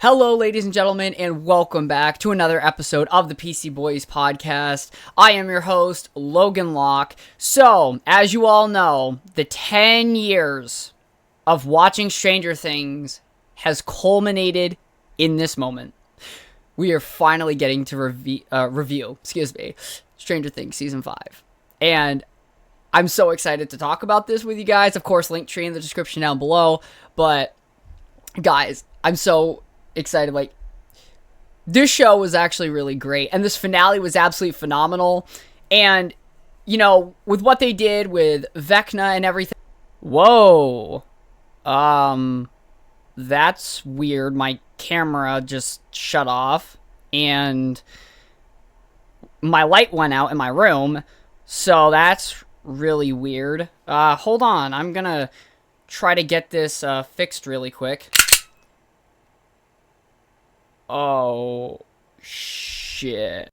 Hello, ladies and gentlemen, and welcome back to another episode of the PC Boys podcast. I am your host, Logan Locke. So, as you all know, the 10 years of watching Stranger Things has culminated in this moment. We are finally getting to review Stranger Things Season 5. And I'm so excited to talk about this with you guys. Of course, link tree in the description down below. But, guys, I'm so excited. Like, this show was actually really great, and this finale was absolutely phenomenal. And, you know, with what they did with Vecna and everything. Whoa. That's weird. My camera just shut off, and my light went out in my room, so that's really weird. Hold on. I'm gonna try to get this fixed really quick. Oh, shit.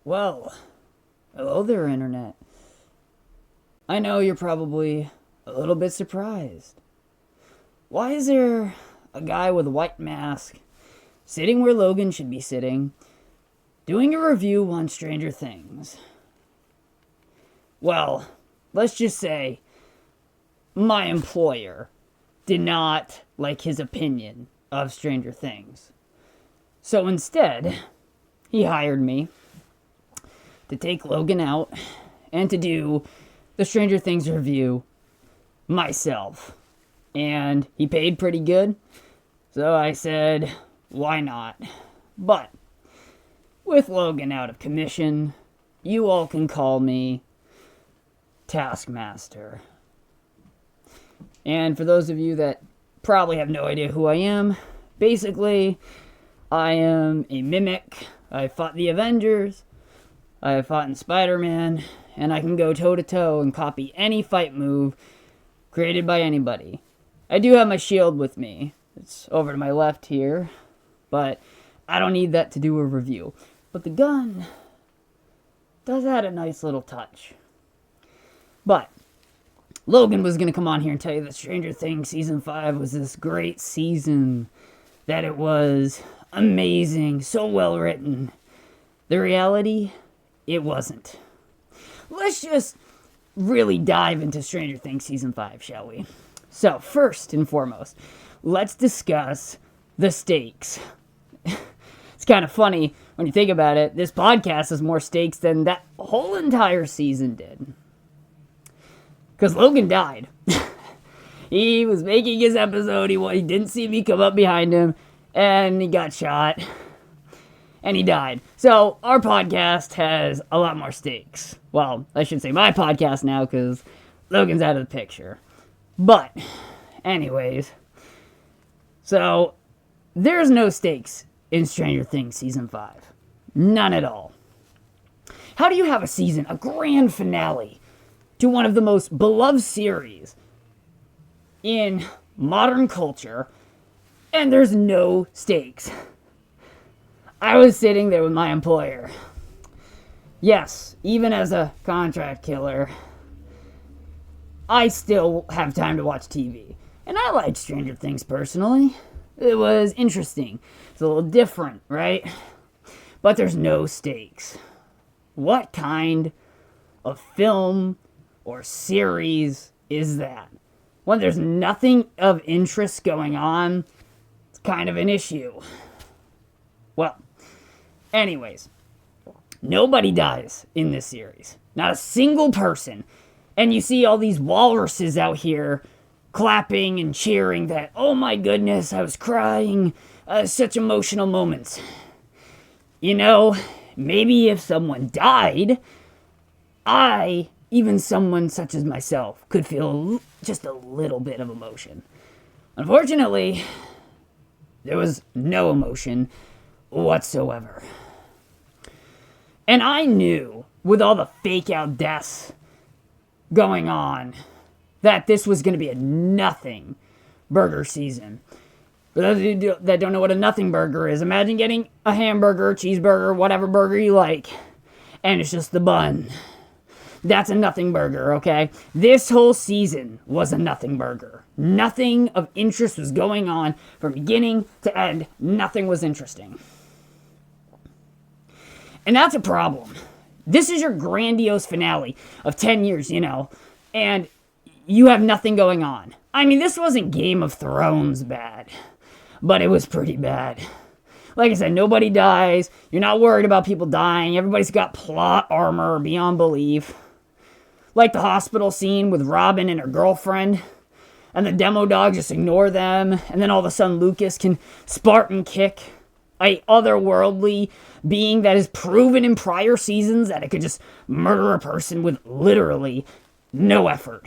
Well, hello there, Internet. I know you're probably a little bit surprised. Why is there a guy with a white mask sitting where Logan should be sitting, doing a review on Stranger Things? Well, let's just say my employer did not like his opinion of Stranger Things. So instead, he hired me to take Logan out and to do the Stranger Things review myself. And he paid pretty good, so I said, why not? But with Logan out of commission, you all can call me Taskmaster. And for those of you that probably have no idea who I am, basically, I am a mimic. I fought the Avengers, I have fought in Spider-Man, and I can go toe-to-toe and copy any fight move created by anybody. I do have my shield with me. It's over to my left here, but I don't need that to do a review. But the gun does add a nice little touch. But Logan was going to come on here and tell you that Stranger Things Season 5 was this great season, that it was amazing, so well written. The reality, it wasn't. Let's just really dive into Stranger Things Season 5, shall we? So, first and foremost, let's discuss the stakes. It's kind of funny when you think about it. This podcast has more stakes than that whole entire season did. Because Logan died. He was making his episode, he didn't see me come up behind him, and he got shot. And he died. So, our podcast has a lot more stakes. Well, I should say my podcast now, because Logan's out of the picture. But, anyways. So, there's no stakes in Stranger Things Season 5. None at all. How do you have a season, a grand finale, to one of the most beloved series in modern culture, and there's no stakes? I was sitting there with my employer. Yes, even as a contract killer, I still have time to watch TV. And I liked Stranger Things personally. It was interesting. It's a little different, right? But there's no stakes. What kind of film or series is that? When there's nothing of interest going on, it's kind of an issue. Well, anyways, nobody dies in this series. Not a single person. And you see all these walruses out here clapping and cheering that, oh my goodness, I was crying. Such emotional moments. You know, maybe if someone died, even someone such as myself, could feel just a little bit of emotion. Unfortunately, there was no emotion whatsoever. And I knew, with all the fake out deaths going on, that this was going to be a nothing burger season. For those of you that don't know what a nothing burger is, imagine getting a hamburger, cheeseburger, whatever burger you like, and it's just the bun. That's a nothing burger, okay? This whole season was a nothing burger. Nothing of interest was going on from beginning to end. Nothing was interesting. And that's a problem. This is your grandiose finale of 10 years, and you have nothing going on. I mean, this wasn't Game of Thrones bad, but it was pretty bad. Like I said, nobody dies. You're not worried about people dying. Everybody's got plot armor beyond belief. Like the hospital scene with Robin and her girlfriend, and the demo dog just ignore them, and then all of a sudden Lucas can Spartan kick a otherworldly being that is proven in prior seasons that it could just murder a person with literally no effort.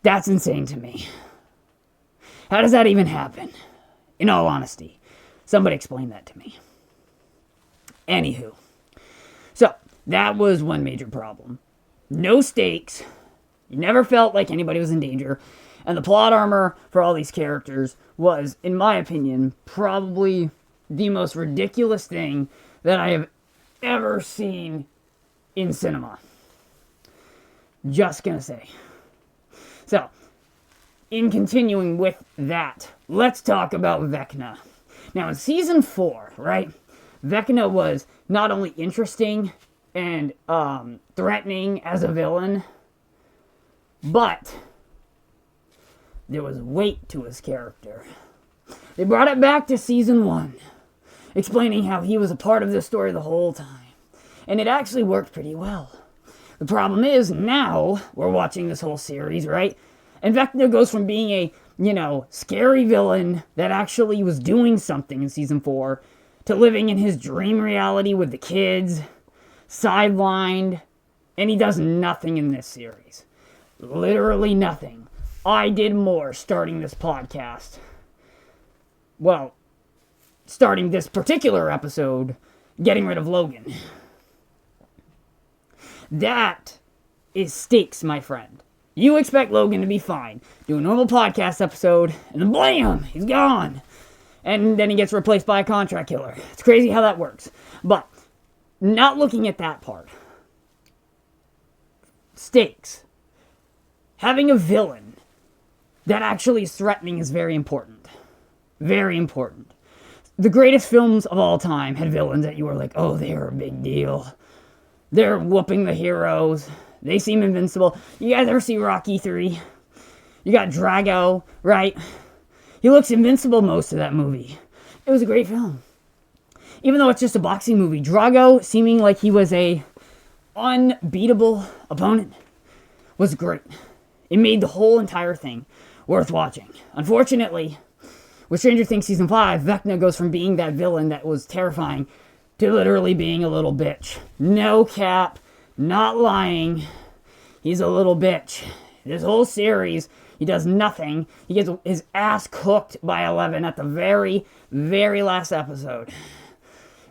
That's insane to me. How does that even happen? In all honesty, somebody explain that to me. Anywho, so that was one major problem. No stakes. You never felt like anybody was in danger. And the plot armor for all these characters was, in my opinion, probably the most ridiculous thing that I have ever seen in cinema. Just gonna say. So, in continuing with that, let's talk about Vecna. Now, in season 4, right, Vecna was not only interesting and threatening as a villain, but there was weight to his character. They brought it back to season 1, explaining how he was a part of the story the whole time. And it actually worked pretty well. The problem is, now we're watching this whole series, right? And Vecna goes from being a, scary villain that actually was doing something in season 4 to living in his dream reality with the kids, sidelined, and he does nothing in this series. Literally nothing. I did more starting this podcast. Well, starting this particular episode, getting rid of Logan. That is stakes, my friend. You expect Logan to be fine, do a normal podcast episode, and then blam, he's gone. And then he gets replaced by a contract killer. It's crazy how that works. But, not looking at that part. Stakes. Having a villain that actually is threatening is very important. Very important. The greatest films of all time had villains that you were like, oh, they're a big deal. They're whooping the heroes. They seem invincible. You guys ever see Rocky 3? You got Drago, right? He looks invincible most of that movie. It was a great film. Even though it's just a boxing movie, Drago, seeming like he was a unbeatable opponent, was great. It made the whole entire thing worth watching. Unfortunately, with Stranger Things Season 5, Vecna goes from being that villain that was terrifying to literally being a little bitch. No cap, not lying. He's a little bitch. This whole series, he does nothing. He gets his ass cooked by Eleven at the very, very last episode.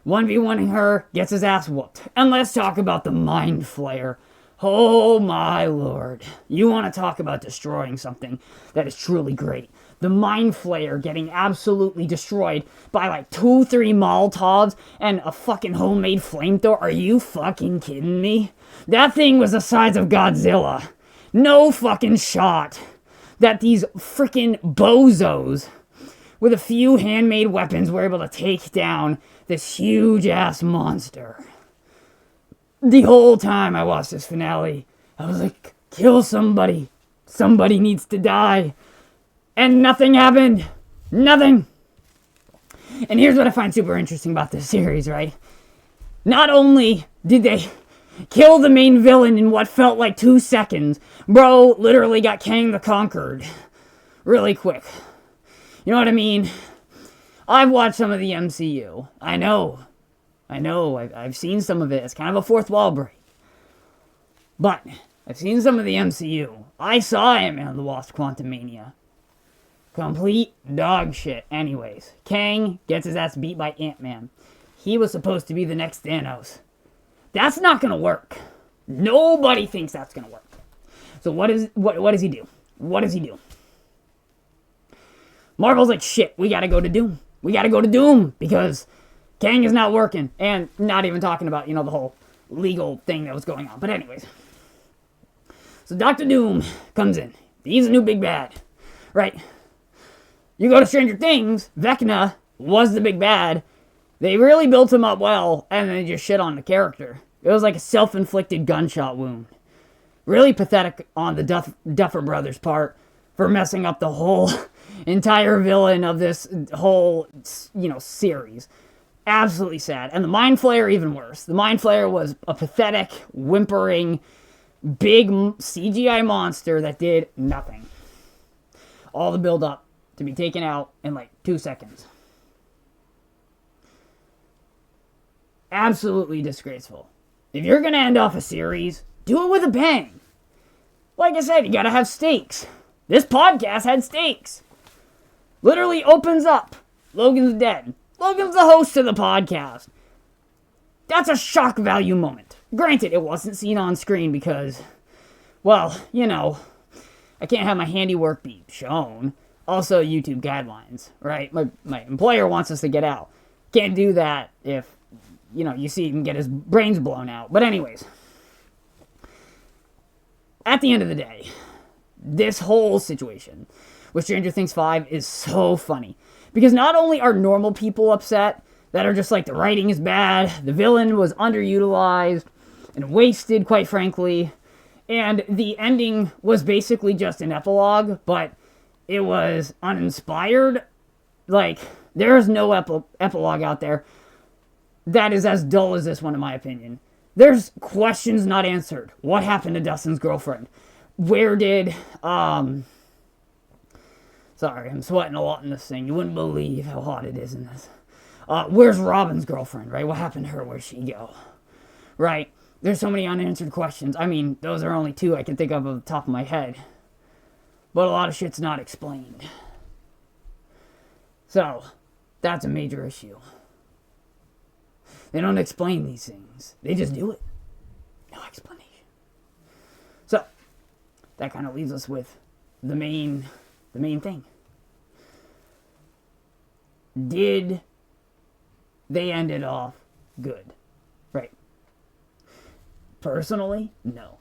1v1ing her, gets his ass whooped. And let's talk about the Mind Flayer. Oh my lord. You want to talk about destroying something that is truly great. The Mind Flayer getting absolutely destroyed by like 2-3 Molotovs and a fucking homemade flamethrower. Are you fucking kidding me? That thing was the size of Godzilla. No fucking shot that these freaking bozos with a few handmade weapons were able to take down this huge ass monster. The whole time I watched this finale, I was like, kill somebody. Somebody needs to die. And nothing happened. Nothing. And here's what I find super interesting about this series, right? Not only did they Kill the main villain in what felt like 2 seconds. Bro literally got Kang the Conquered really quick. You know what I mean? I've watched some of the MCU. I know. I've seen some of it. It's kind of a fourth wall break. But I've seen some of the MCU. I saw Ant-Man and the Wasp: Quantumania. Complete dog shit. Anyways, Kang gets his ass beat by Ant-Man. He was supposed to be the next Thanos. That's not gonna work. Nobody thinks that's gonna work. So what does he do? What does he do? Marvel's like, shit, we gotta go to Doom. We gotta go to Doom because Kang is not working. And not even talking about, the whole legal thing that was going on. But anyways. So Dr. Doom comes in. He's a new big bad. Right? You go to Stranger Things, Vecna was the big bad. They really built him up well, and then they just shit on the character. It was like a self-inflicted gunshot wound. Really pathetic on the Duffer Brothers' part for messing up the whole entire villain of this whole, series. Absolutely sad. And the Mind Flayer, even worse. The Mind Flayer was a pathetic, whimpering, big CGI monster that did nothing. All the build-up to be taken out in like 2 seconds. Absolutely disgraceful. If you're going to end off a series, do it with a bang. Like I said, you got to have stakes. This podcast had stakes. Literally opens up. Logan's dead. Logan's the host of the podcast. That's a shock value moment. Granted, it wasn't seen on screen because, well, I can't have my handiwork be shown. Also, YouTube guidelines, right? My employer wants us to get out. Can't do that if, you see him get his brains blown out. But anyways, at the end of the day, this whole situation with Stranger Things 5 is so funny. Because not only are normal people upset that are just like the writing is bad, the villain was underutilized and wasted, quite frankly, and the ending was basically just an epilogue, but it was uninspired. Like, there is no epilogue out there that is as dull as this one, in my opinion. There's questions not answered. What happened to Dustin's girlfriend? Where did, sorry, I'm sweating a lot in this thing. You wouldn't believe how hot it is in this. Where's Robin's girlfriend, right? What happened to her? Where'd she go? Right? There's so many unanswered questions. I mean, those are only 2 I can think of off the top of my head. But a lot of shit's not explained. So, that's a major issue. They don't explain these things. They just do it. No explanation. So, that kind of leaves us with the main thing. Did they end it off good? Right. Personally, no.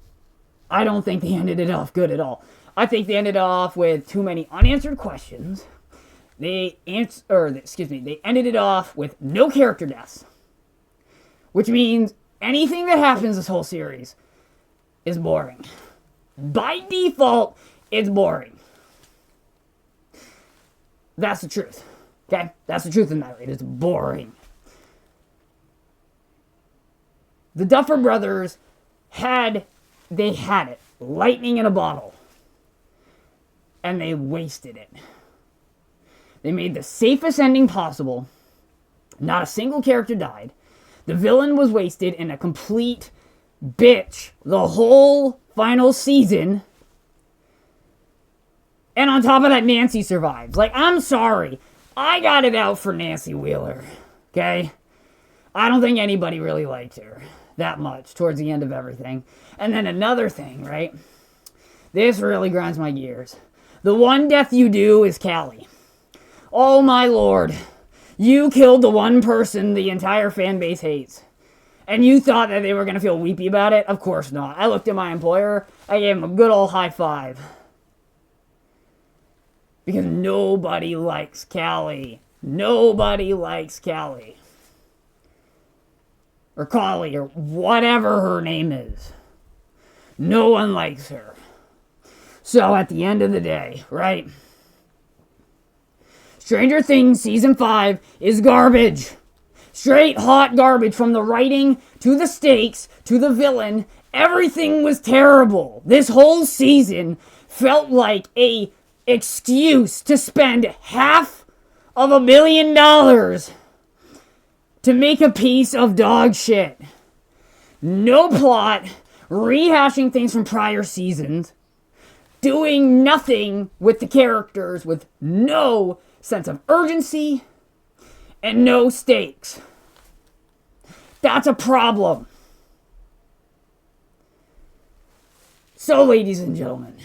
I don't think they ended it off good at all. I think they ended off with too many unanswered questions. They ended it off with no character deaths. Which means anything that happens this whole series is boring. By default, it's boring. That's the truth. Okay? That's the truth of the matter. It is boring. The Duffer Brothers had it. Lightning in a bottle. And they wasted it. They made the safest ending possible. Not a single character died. The villain was wasted in a complete bitch the whole final season. And on top of that, Nancy survives. Like, I'm sorry. I got it out for Nancy Wheeler. Okay? I don't think anybody really liked her that much towards the end of everything. And then another thing, right? This really grinds my gears. The one death you do is Callie. Oh my lord. You killed the one person the entire fan base hates. And you thought that they were going to feel weepy about it? Of course not. I looked at my employer. I gave him a good old high five. Because nobody likes Callie. Nobody likes Callie. Or Callie, or whatever her name is. No one likes her. So at the end of the day, right? Stranger Things Season 5 is garbage. Straight hot garbage, from the writing to the stakes to the villain. Everything was terrible. This whole season felt like a excuse to spend $500,000 to make a piece of dog shit. No plot, rehashing things from prior seasons, doing nothing with the characters, with no sense of urgency and no stakes. That's a problem. So, ladies and gentlemen,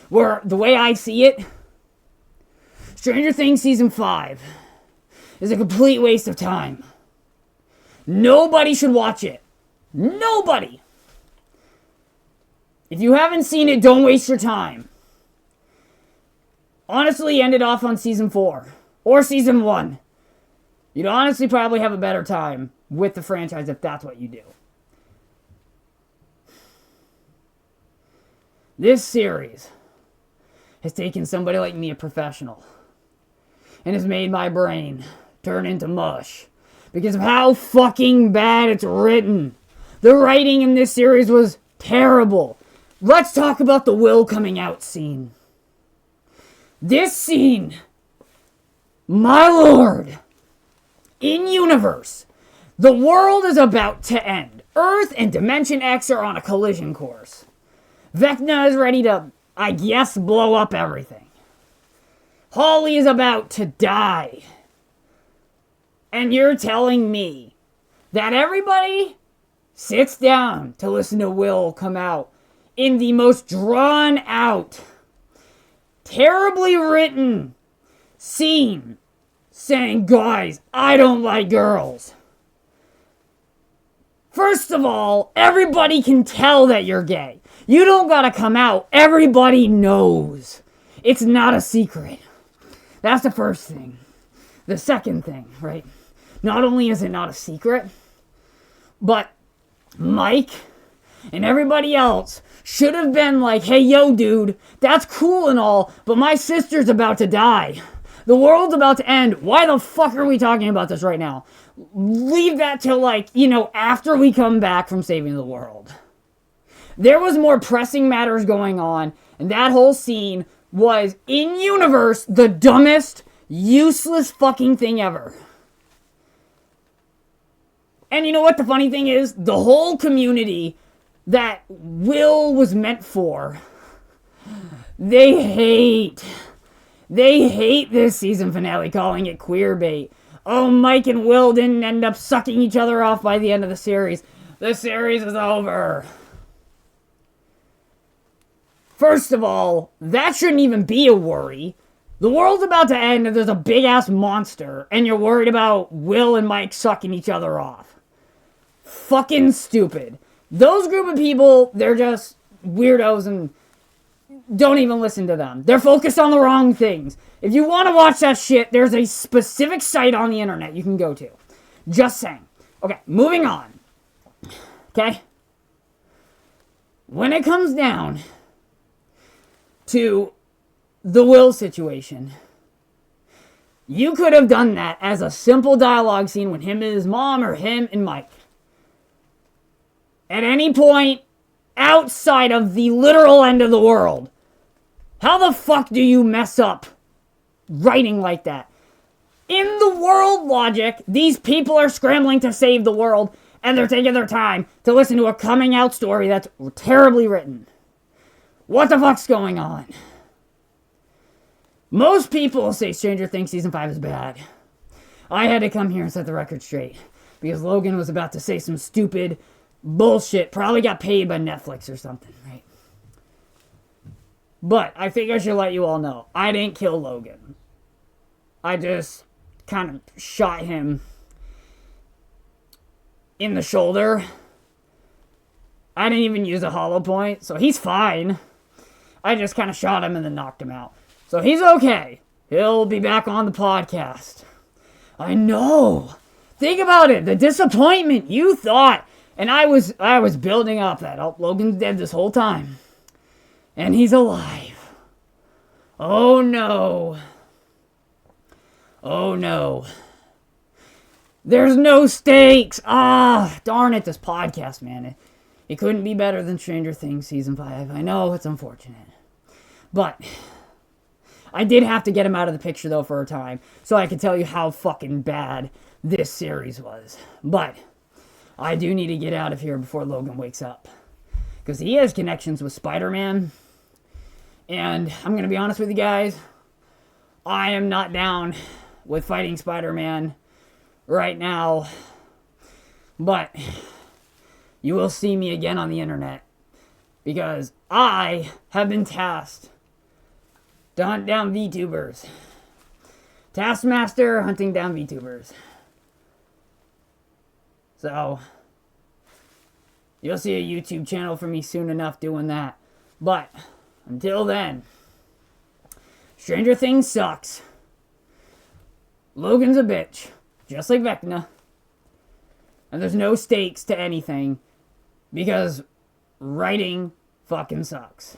the way I see it, Stranger Things Season 5 is a complete waste of time. Nobody should watch it. Nobody. If you haven't seen it, don't waste your time. Honestly, end it off on Season 4 or Season 1. You'd honestly probably have a better time with the franchise if that's what you do. This series has taken somebody like me, a professional, and has made my brain turn into mush because of how fucking bad it's written. The writing in this series was terrible. Let's talk about the Will coming out scene. This scene, my lord, in universe, the world is about to end. Earth and Dimension X are on a collision course. Vecna is ready to, I guess, blow up everything. Holly is about to die. And you're telling me that everybody sits down to listen to Will come out in the most drawn out, terribly written scene saying, guys, I don't like girls. First of all, everybody can tell that you're gay. You don't gotta come out. Everybody knows. It's not a secret. That's the first thing. The second thing, right? Not only is it not a secret, but Mike and everybody else should have been like, hey, yo, dude, that's cool and all, but my sister's about to die. The world's about to end. Why the fuck are we talking about this right now? Leave that till, after we come back from saving the world. There was more pressing matters going on, and that whole scene was, in universe, the dumbest, useless fucking thing ever. And you know what the funny thing is? The whole community that Will was meant for, they hate this season finale, calling it queer bait. Oh, Mike and Will didn't end up sucking each other off by the end of the series. The series is over. First of all, that shouldn't even be a worry. The world's about to end and there's a big-ass monster, and you're worried about Will and Mike sucking each other off. Fucking stupid. Those group of people, they're just weirdos, and don't even listen to them. They're focused on the wrong things. If you want to watch that shit, there's a specific site on the internet you can go to. Just saying. Okay, moving on. Okay? When it comes down to the Will situation, you could have done that as a simple dialogue scene with him and his mom, or him and Mike. At any point outside of the literal end of the world. How the fuck do you mess up writing like that? In the world logic, these people are scrambling to save the world, and they're taking their time to listen to a coming out story that's terribly written. What the fuck's going on? Most people say Stranger Things Season 5 is bad. I had to come here and set the record straight, because Logan was about to say some stupid bullshit, probably got paid by Netflix or something, right? But I think I should let you all know, I didn't kill Logan. I just kind of shot him in the shoulder. I didn't even use a hollow point, so he's fine. I just kind of shot him and then knocked him out. So he's okay. He'll be back on the podcast. I know. Think about it. The disappointment. You thought. And I was building up that, oh, Logan's dead this whole time. And he's alive. Oh no. Oh no. There's no stakes! Ah, darn it, this podcast, man. It couldn't be better than Stranger Things Season 5. I know, it's unfortunate. But I did have to get him out of the picture, though, for a time, so I could tell you how fucking bad this series was. But I do need to get out of here before Logan wakes up. Because he has connections with Spider-Man. And I'm going to be honest with you guys. I am not down with fighting Spider-Man right now. But you will see me again on the internet. Because I have been tasked to hunt down VTubers. Taskmaster hunting down VTubers. So you'll see a YouTube channel for me soon enough doing that. But until then, Stranger Things sucks. Logan's a bitch, just like Vecna. And there's no stakes to anything because writing fucking sucks.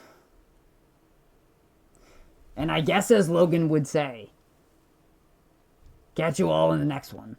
And I guess as Logan would say, catch you all in the next one.